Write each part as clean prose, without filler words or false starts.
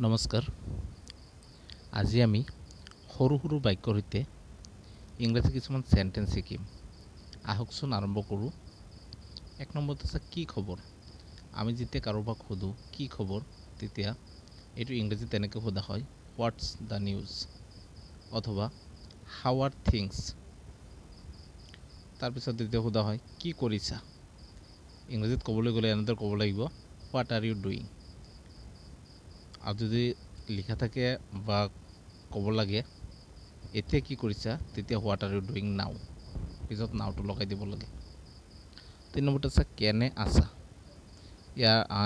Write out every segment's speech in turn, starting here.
নমস্কাৰ। আজি আমি সৰু সৰু বাক্যৰ সৈতে ইংৰাজী কিছুমান চেণ্টেন্স শিকিম। আহকচোন আৰম্ভ কৰোঁ। এক নম্বৰত আছে কি খবৰ। আমি যেতিয়া কাৰোবাক সোধোঁ কি খবৰ, তেতিয়া এইটো ইংৰাজীত তেনেকৈ সোধা হয় হোৱাটছ দ্য নিউজ অথবা হাউ আৰ থিংছ। তাৰপিছত যেতিয়া সোধা হয় কি কৰিছা, ইংৰাজীত ক'বলৈ গ'লে এনেদৰে ক'ব লাগিব হোৱাট আৰ ইউ ডুইং। আৰু যদি লিখা থাকে বা ক'ব লাগে এতিয়া কি কৰিছা, তেতিয়া what are U doing now, পিছত নাওটো লগাই দিব লাগে। 3 নম্বৰটো আছে কেনে আছা।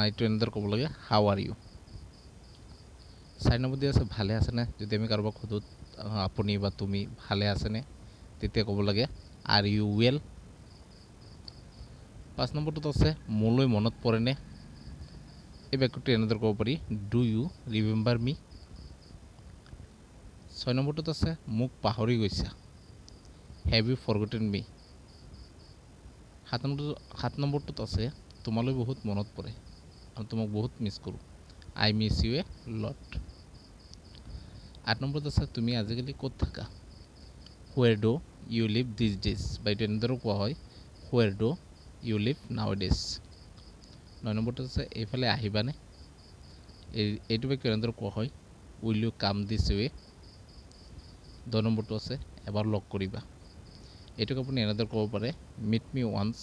এইটো এনেদৰে ক'ব লাগে হাউ আৰ ইউ। 4 নম্বৰ দিয়া আছে ভালে আছেনে। যদি আমি কাৰোবাক সোধোঁ আপুনি বা তুমি ভালে আছেনে, তেতিয়া ক'ব লাগে আৰ ইউ ৱেল। 5 নম্বৰটোত আছে মোলৈ মনত পৰেনে। এই বাক্যটো এনেদৰে ক'ব পাৰি ডু ইউ ৰিমেম্বাৰ মি। 6 নম্বৰটোত আছে মোক পাহৰি গৈছা, হেভ ইউ ফৰগটেন মি। 7 নম্বৰটোত আছে তোমালৈ বহুত মনত পৰে আৰু তোমাক বহুত মিছ কৰোঁ, I miss you a lot. 8 নম্বৰত আছে তুমি আজিকালি ক'ত থাকা, where do you live this days, বা এইটো এনেদৰেও কোৱা হয় where do you live now days. 9 নম্বৰটোত আছে এইফালে আহিবানে। এইটো বাক্য এনেদৰে কোৱা হয় উইল ইউ কাম দিছ ৱে। 10 নম্বৰটো আছে এবাৰ লগ কৰিবা। এইটোক আপুনি এনেদৰে ক'ব পাৰে মিট মি ওৱান্স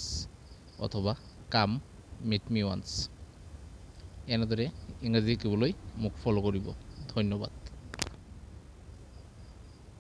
অথবা কাম মিট মি ওৱান্স। এনেদৰে ইংৰাজী শিকিবলৈ মোক ফ'ল' কৰিব। ধন্যবাদ।